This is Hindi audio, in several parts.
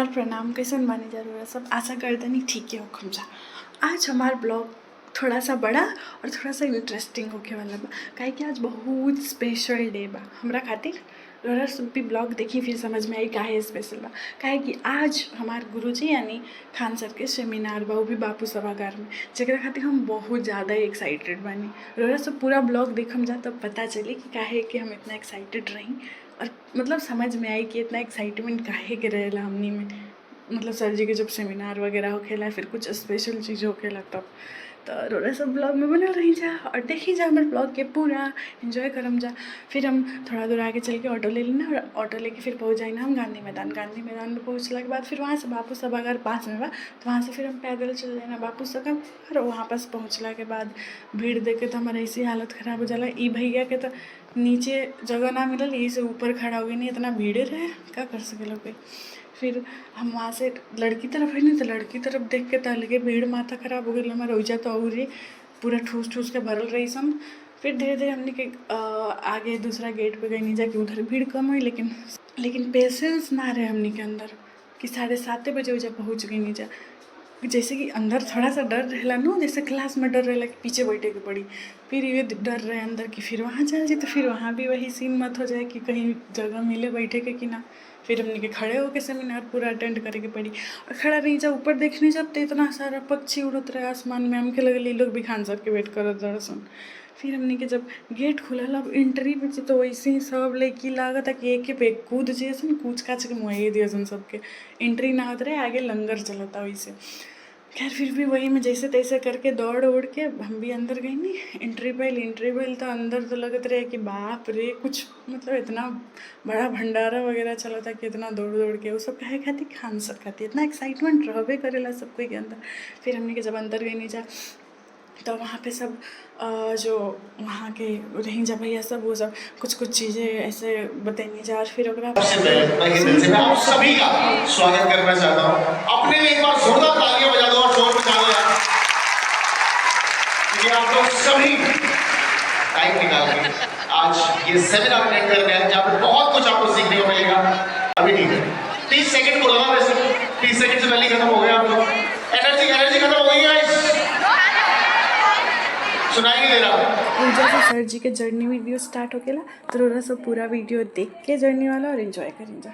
नमस्कार प्रणाम, कैसन बानी जरूर सब। आशा करते नहीं ठीक है हो खमजा। आज हमारा ब्लॉग थोड़ा सा बड़ा और थोड़ा सा इंटरेस्टिंग होके वाला बा, काहे कि आज बहुत स्पेशल डे बा हमरा खातिर। रौरा सब भी ब्लॉग देखी फिर समझ में आई काहे स्पेशल बा। काहे कि आज हमारे गुरुजी यानी खान सर के सेमिनार बा, वो भी बापू सभागार में, जरा खातिर हम बहुत ज़्यादा एक्साइटेड बानी। रौरा सब पूरा ब्लॉग देखम जा तब पता चली कि काहे कि हम इतना एक्साइटेड रही और मतलब समझ में आई कि इतना एक्साइटमेंट काहे के रहेला हमनी में। मतलब सर जी के जब सेमिनार वगैरह होखेला फिर कुछ स्पेशल चीज़ होखेला तब तो रौरा सब ब्लॉग में बनल रही जा और देखी जा हमारे ब्लॉग के पूरा एंजॉय करम जा। फिर हम थोड़ा दूर आगे चल के ऑटो ले लेना और ऑटो लेके फिर पहुँच जाए ना हम गांधी मैदान में पहुँचला के बाद फिर वहाँ से बापू सभागार पास में बा, तो वहाँ से फिर हम पैदल चल जाना बापू सभागार। और वहाँ पास पहुँचला के बाद भीड़ देख के तो हमारा ऐसी हालत ख़राब हो जाला। ई भैया के तो नीचे जगह ना मिलल, यही से ऊपर खड़ा हो गई, नहीं इतना भीड़े रहे क्या कर सके लोग। फिर हम वहाँ से लड़की तरफ है नहीं तो लड़की तरफ देख के तो अलगे भीड़ माथा खराब हो गई हमारा। रोजा तो और ही पूरा ठूस ठूस के भरल रही सन। फिर धीरे धीरे हमने के आगे दूसरा गेट पे गई नहीं जाके, उधर भीड़ कम हुई लेकिन पेशेंस ना रहे हमने के अंदर कि 7:30 बजे उजा पहुँच गई नहीं जा। जैसे कि अंदर थोड़ा सा डर रहेला ना, जैसे क्लास में डर रहेला कि पीछे बैठे के पड़ी, फिर ये डर रहे अंदर कि फिर वहाँ चल जाए तो फिर वहाँ भी वही सीन मत हो जाए कि कहीं जगह मिले बैठे के कि ना। फिर हमने के खड़े होकर सेमिनार पूरा अटेंड करे के पड़ी और खड़ा रही जा। ऊपर देखने जब तो इतना सारा पक्षी उड़त रहे आसमान में, हमके लगल लोग भी खान सर के वेट करत दर्शन। फिर हमने के जब गेट खुलल अब एंट्री बची तो वैसे ही सब लड़की लागत कि एक पे कूद जैसन कूच काच के मुँह दिए सबके। एंट्री ना होते रहे, आगे लंगर चलता वैसे। खैर फिर भी वही में जैसे तैसे करके दौड़ उड़ के हम भी अंदर गई नहीं। एंट्री पहल तो अंदर तो लगत रहे कि बाप रे, कुछ मतलब इतना बड़ा भंडारा वगैरह चला था कि इतना दौड़ दौड़ के वो सब कहे खाती खान सर खाती इतना एक्साइटमेंट रहबे करेला सब कोई के अंदर। फिर हमने के जब अंदर गई नहीं जा तो वहाँ पे सब जो वहाँ के रही जा भैया सब वो सब कुछ चीज़ें ऐसे बताइए जा। और फिर मैं आप सभी का स्वागत करना चाहता हूँ। अपने लिए एक बार जोरदार तालियां बजा दो और जोर बजा दो यार, क्योंकि आप लोग सभी टाइम निकाल के आज ये सेमिनार अटेंड करने आए जहाँ पे बहुत कुछ आपको सीखने को मिलेगा। अभी नहीं है 30 सेकंड को लगा, वैसे 30 सेकंड से पहले खत्म हो गया। आप लोग एनर्जी खत्म हो गई है, सुनाई नहीं दे रहा। जैसे सर जी के जर्नी वीडियो स्टार्ट हो गया तो रोरा सब पूरा वीडियो देख के जर्नी वाला और एंजॉय करें जा।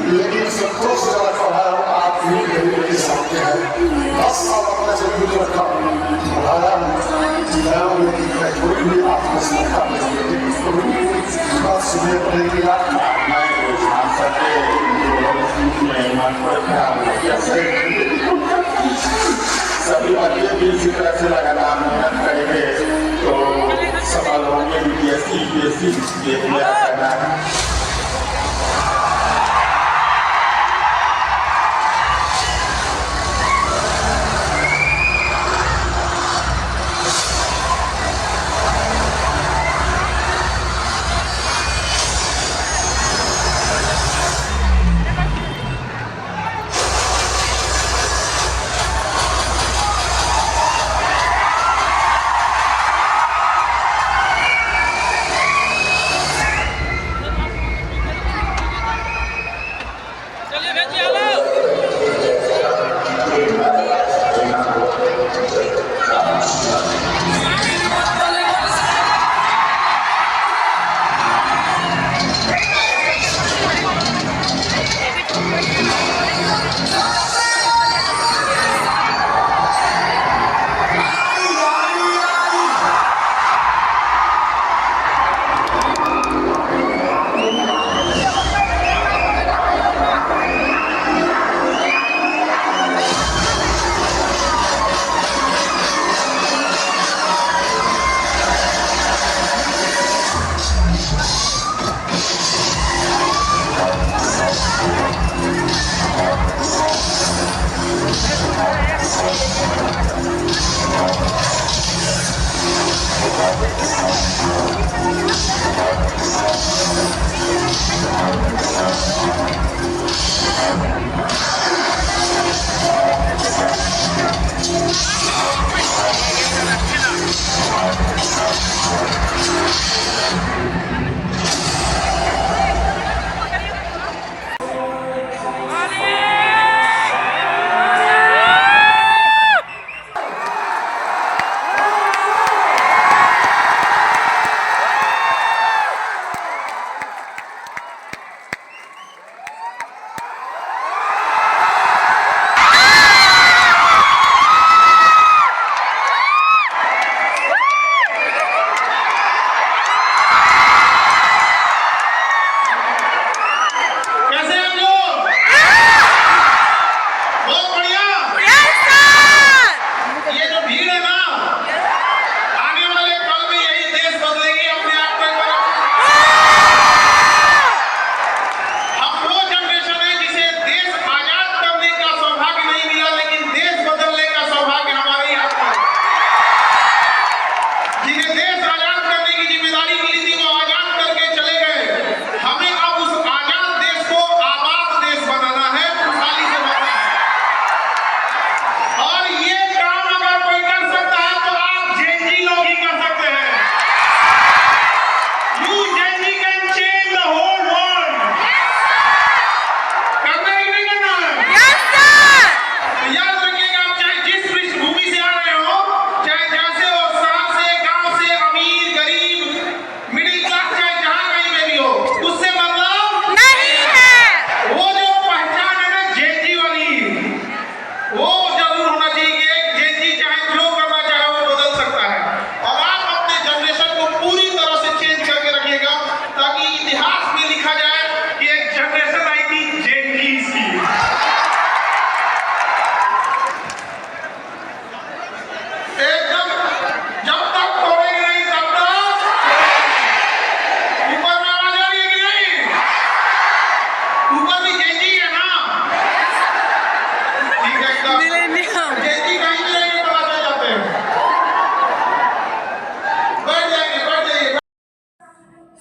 लेकिन सबको ज्यादा पढ़ाया आप के सामने है 10 साल अपने से दूर रखा पढ़ाया सभी बच्चे भी इसी तरह से लगातार मेहनत करेंगे तो सफल होंगे। यूपीएससी यूपीएससी ये मेरा कहना है।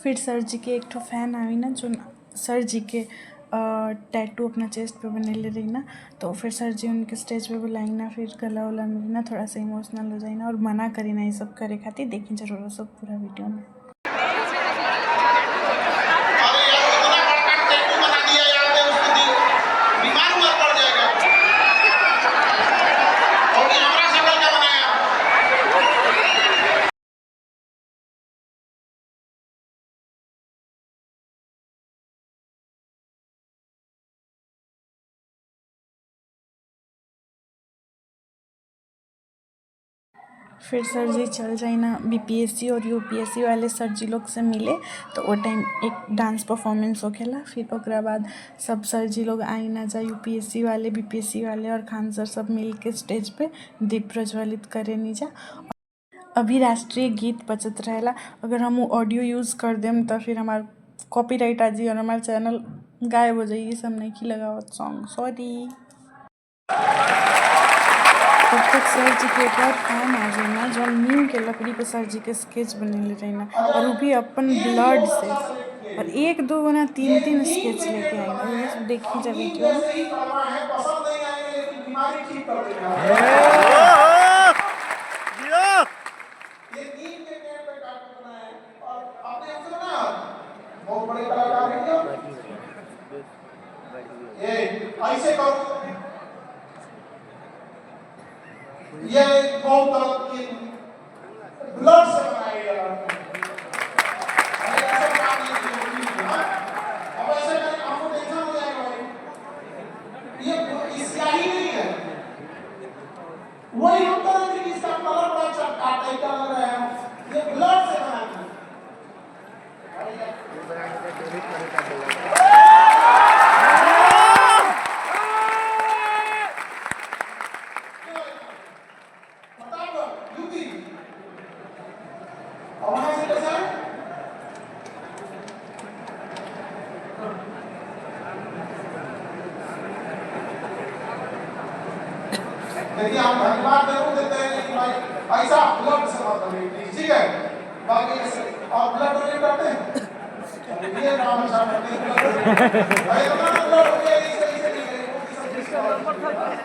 फिर सर जी के एक ठो फैन आई ना जो सर जी के टैटू अपना चेस्ट पे बने ले रही ना, तो फिर सर जी उनके स्टेज पे बुलाई ना, फिर गला उला मिली ना, थोड़ा सा इमोशनल हो जाए ना और मना करी ना ये सब करे खातिर। देखी जरूर सब पूरा वीडियो में। फिर सर जी चल जाए ना बीपीएससी और यूपीएससी वाले सर जी लोग से मिले तो वो टाइम एक डांस परफॉर्मेंस होखेला। फिर ओकरा बाद सब सर जी लोग आई ना जा यूपीएससी वाले बीपीएससी वाले और खान सर सब मिल के स्टेज पे दीप प्रज्वलित करे नहीं जा। अभी राष्ट्रीय गीत बचत रहेला, अगर हम वो ऑडियो यूज़ कर देम तो फिर हमार कॉपीराइट आ जाई और हमार चैनल गायब हो जाई। ये सब नहीं की लगावत सॉन्ग, सॉरी। तब तक सर जी के एक और काम आ जाए ना, जो नीम के लकड़ी पे सर जी के स्केच बनेले रही ना, और वो भी अपन ब्लड से, और 1-2 गुना 3-3 स्केच लेके आई ना। ये सब देखी जा वीडियो में। बहुत बड़े कलाकार हैं ये ऐसे करो, ये बहुत तरह की ब्लड से बनाया गया ऐसा काम नहीं किया। अब ऐसे करके आपको टेंशन हो जाएगा भाई, ये स्याही नहीं है, वही हम तरह की इसका कलर बड़ा अच्छा काटा कलर है, ये ब्लड से बनाया है। देखिए हम धन्यवाद जरूर देते हैं कि भाई ऐसा ब्लड से मत बने, ठीक है। बाकी ऐसे और ब्लड डोनेट करते हैं, ये काम अच्छा करते हैं भाई, इतना ब्लड हो गया इसे नहीं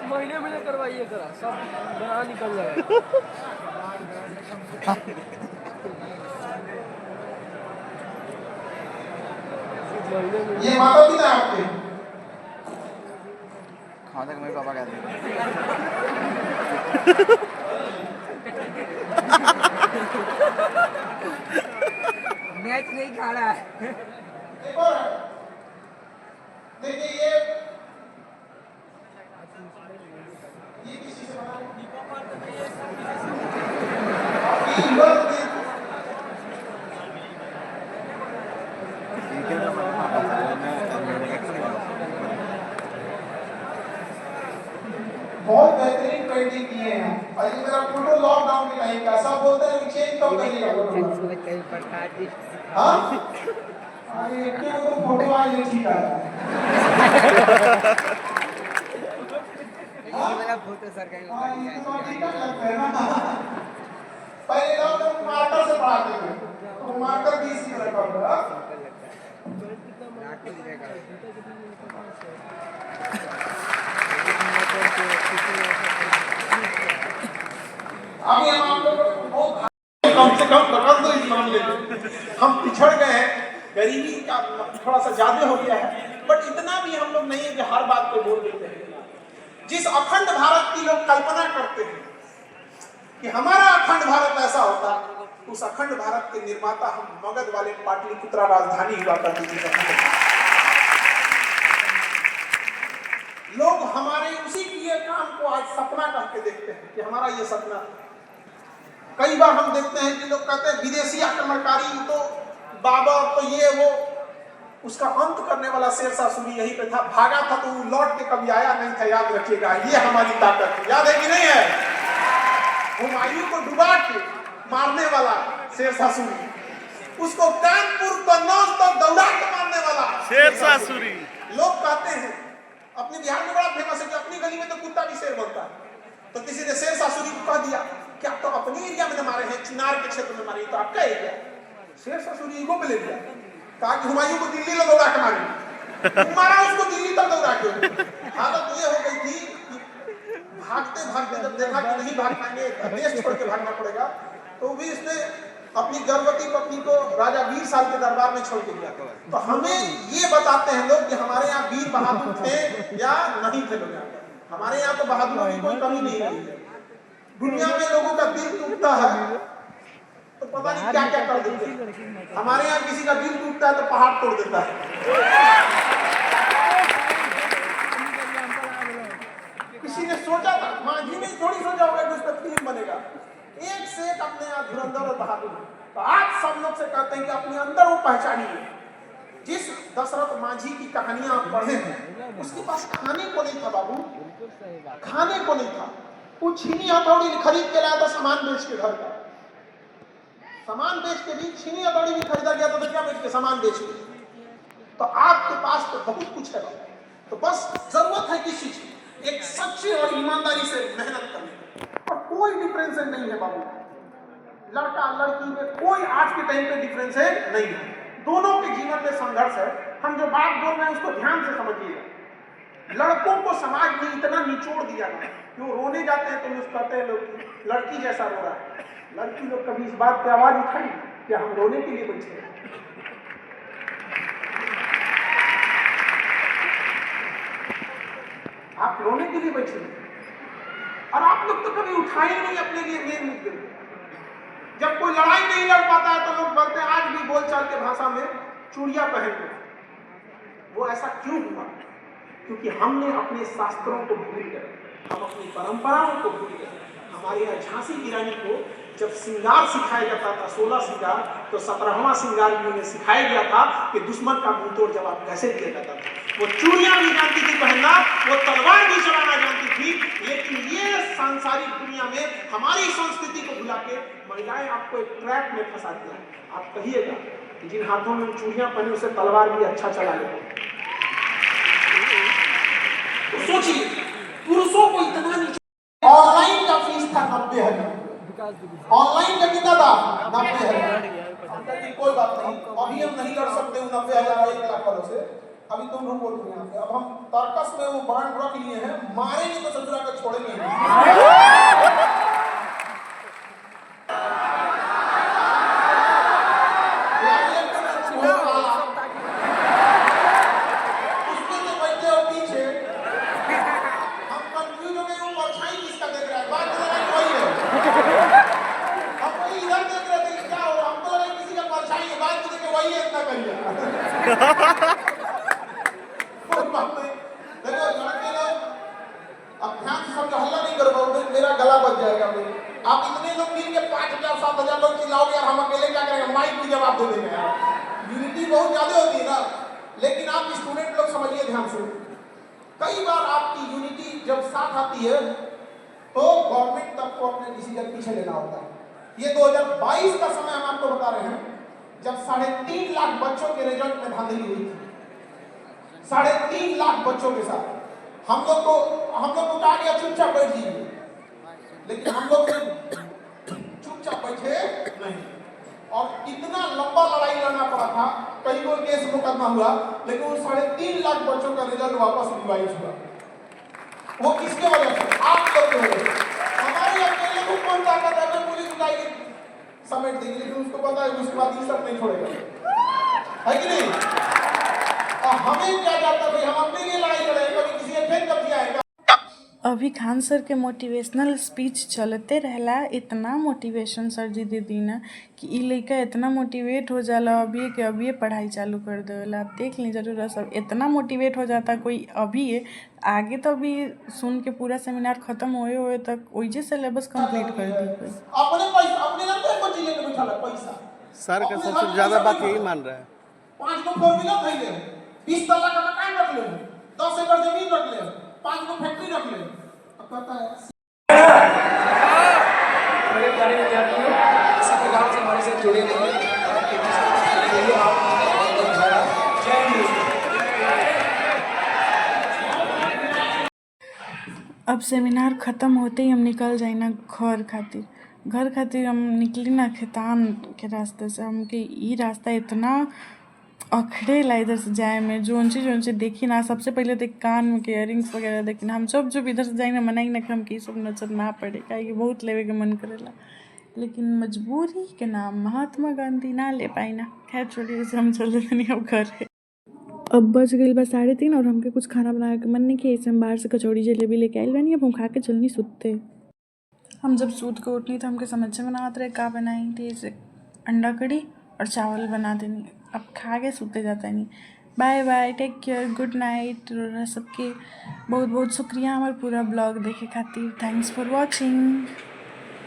महीने करवाइए करा सब बना निकल जाएगा। ये माता पिता आपके हाँ तक मेरे पापा कहते हैं मैच नहीं खा रहा है। देखिए ये किसी से बना बहुत बेहतरीन पेंटिंग किए हैं। और ये मेरा फोटो लॉकडाउन के टाइम का, सब बोलते हैं कि चेंज कब करिएगा। हाँ अरे क्या तो फोटो आज ये ठीक आ रहा है। ये वाला फोटो सर का पहले लोग मार्कर से पढ़ाते थे, तो मार्कर भी इसी तरह का होगा। अभी हम आप लोगों को कम से कम बता दो इस मामले में, हम पिछड़ गए हैं, गरीबी का थोड़ा सा ज्यादा हो गया है, बट इतना भी हम लोग नहीं है कि हर बात पे बोल देते हैं। जिस अखंड भारत की लोग कल्पना करते हैं कि हमारा अखंड भारत ऐसा होता, उस अखंड भारत के निर्माता हम मगध वाले पाटलिपुत्रा राजधानी हुआ करती थी। लोग हमारे उसी किए काम को आज सपना करके देखते हैं कि हमारा ये सपना। कई बार हम देखते हैं कि लोग कहते हैं विदेशी आक्रमणकारी तो बाबर तो ये वो, उसका अंत करने वाला शेरशाह सूरी यहीं पे था, भागा था तो वो लौट के कभी आया नहीं था, याद रखिएगा। ये हमारी ताकत है, याद है कि नहीं है? हुमायूं को डुबा के मारने वाला शेरशाह सूरी, उसको कानपुर कन्नौज तक दौड़ा के मारने वाला शेरशाह सूरी। लोग कहते हैं अपने बिहार में बड़ा फेमस है कि अपनी गली में तो कुत्ता भी शेर बनता है, तो किसी ने शेरशाह सूरी को कह दिया कि आप तो अपने एरिया में मारे हैं, चिनार के क्षेत्र में मारे, तो आपका एरिया। शेरशाह सूरी ईगो पे ले लिया, कहा कि हुमायूं को दिल्ली ले दौड़ा के मारे, मारा उसको दिल्ली तक दौड़ा के। हालत ये हो गई थी कि भागते भागते जब देखा कि नहीं भाग पाएंगे, देश छोड़ के भागना पड़ेगा, तो भी इसने अपनी गर्भवती पत्नी को राजा वीर साल के दरबार में छोड़ के गया। तो हमें ये बताते हैं लोग कि हमारे यहाँ वीर बहादुर थे या नहीं थे लोग। हमारे यहाँ तो बहादुरों की कोई कमी नहीं है। दुनिया में लोगों का दिल टूटता है तो पता नहीं क्या क्या कर देते हैं। हमारे यहाँ किसी का दिल टूटता है तो पहाड़ तोड़ देता है। किसी ने सोचा था, मांझी ने थोड़ी सोचा होगा कि उस पर फिल्म बनेगा। एक बहादुर है। तो आज सब लोग से कहते हैं कि अपने अंदर वो पहचानिए। जिस दशरथ मांझी की कहानियां आप पढ़े हैं, उसके पास खाने को नहीं था बाबू, खाने को नहीं था। वो छीनी हथौड़ी खरीद के लाया था सामान बेच के, घर का सामान बेच के भी, छीनी हथौड़ी भी खरीदा गया था तो क्या बेच के, सामान बेच के। तो आपके पास तो बहुत कुछ है बाबू, तो बस जरूरत है किस चीज की, एक सच्चे और ईमानदारी से मेहनत करने की। और कोई डिफरेंस नहीं है बाबू, लड़का लड़की में कोई आज के टाइम पे डिफरेंस है नहीं है, दोनों के जीवन में संघर्ष है। हम जो बात बोल रहे हैं उसको ध्यान से समझिएगा। लड़कों को समाज में इतना निचोड़ दिया गया कि वो रोने जाते हैं तो कहते हैं लोग लड़की जैसा रो रहा है। लड़की लोग कभी इस बात पे आवाज उठाई कि हम रोने के लिए बैठे हैं? आप रोने के लिए बैठे हैं और आप लोग तो कभी उठाए नहीं अपने लिए मेन मुद्दे। जब कोई लड़ाई नहीं लड़ पाता है तो लोग बोलते हैं, आज भी बोलचाल के भाषा में, चूड़ियां पहन के। वो ऐसा क्यों हुआ? क्योंकि हमने अपने शास्त्रों को भूल गए, हम अपनी परंपराओं को भूल गए। हमारे यहाँ झांसी की रानी को जब श्रृंगार सिखाया जाता था, 16 श्रृंगार, तो 17वां श्रृंगार भी उन्हें सिखाया गया था कि दुश्मन का मुंह तोड़ जवाब कैसे दिया जाता था। वो चूड़ियां भी जानती थी पहनना, वो तलवार भी चलाना जानती थी, लेकिन ये सांसारिक दुनिया में हमारी संस्कृति को भुला के महिलाएं आपको एक ट्रैप में फंसा दिया। आप कहिएगा कि जिन हाथों में चूड़ियां पहने उसे तलवार भी अच्छा चला लेगा। तो सोचिए, पुरुषों को इतना नीचे। ऑनलाइन का फीस था 90,000, ऑनलाइन का कितना था 90,000। कोई बात नहीं, अभी हम नहीं लड़ सकते 90,000 1 लाख वालों से, अभी तुम लोग बोल रहे हैं। अब हम तर्कस में वो बांड रख लिए हैं, मारेंगे तो ससुरा को छोड़ेंगे नहीं। मेरा गला बच जाएगा। आप इतने लोग मिल के 5,000 7,000 लोग चिल्लाओगे यार, हम अकेले क्या करेंगे? माइक भी जवाब दे देंगे यार। यूनिटी बहुत ज्यादा होती है ना। लेकिन आप स्टूडेंट लोग समझिए ध्यान से, कई बार आपकी यूनिटी जब साथ आती है तो गवर्नमेंट तक को अपने डिसीजन पीछे लेना होता है। ये 2022 का समय हम आपको बता रहे हैं, जब 3.5 लाख बच्चों के रिजल्ट में धांधली हुई थी। 3.5 लाख बच्चों के साथ हम लोग को कहा गया चुपचाप बैठ जाइए, लेकिन हम लोग चुपचाप बैठे नहीं और इतना लंबा लड़ाई लड़ना पड़ा था। कई कोई केस मुकदमा हुआ, लेकिन उन 3.5 लाख बच्चों का रिजल्ट वापस रिवाइज हुआ। वो किसके वजह से? आप लोग के वजह से। हमारे अकेले को कौन ताकत है? मैं पुलिस उठाएगी समेट देगी, लेकिन उसको पता है उसके बाद ये सब नहीं छोड़ेगा, है कि नहीं? और हमें क्या जाता भाई, हम अपने लिए लड़ाई लड़ेंगे, कभी किसी के फिर कब आएगा। अभी खान सर के मोटिवेशनल स्पीच चलते रहला, इतना मोटिवेशन सर जी दे दी ना कि ई लड़का इतना मोटिवेट हो जाला अभी के अभी पढ़ाई चालू कर देला। आप देख ली जरूर सब इतना मोटिवेट हो जाता कोई अभी है, आगे तो अभी सुन के पूरा सेमिनार खत्म हुए तक वही सिलेबस कंप्लीट कर दी। अपने पैसा अपने ना तो जिले में बैठा पैसा सर का सबसे ज्यादा बात यही मान रहा है। 5 को 4 व्हीलर खरीद ले, 20 तल्ला का मकान रख ले, 10 एकड़ जमीन रख ले, 5 को फैक्ट्री रख ले। अब कहता है मेरे प्यारे विद्यार्थियों, इसी प्रकार से हमारे साथ जुड़े रहिए। अब सेमिनार ख़त्म होते ही हम निकल जाए ना घर खातिर हम निकली ना खेतान के रास्ते से। हमके ई रास्ता इतना अखड़ेला इधर से जाए में, जोन चीज़ देखी ना, सबसे पहले तो कान में के इयरिंग्स वगैरह देखी ना। हम जब इधर से जाए ना मनाई ना कि हमके सब नजर ना पड़े, काहे बहुत लेवे के मन करेला, लेकिन मजबूरी के नाम महात्मा गांधी ना ले पाई ना। खैर छोड़ी, जैसे हम चल देते नहीं अब घर है। अब बज गई बस 3:30 और हमके कुछ खाना बनाने का मन नहीं किया, इससे हम बाहर से कचौड़ी जलेबी लेके आए बनी। अब हम खा के चलनी सुतते। हम जब सूत के उठनी तो हमके समझ में ना आता रहे का बनाई थी, जैसे अंडा कड़ी और चावल बना देनी। अब खा के सूते जाता नहीं। Bye bye, take care, good night. सबके बहुत बहुत शुक्रिया हमारे पूरा ब्लॉग देखे खातिर। Thanks for watching.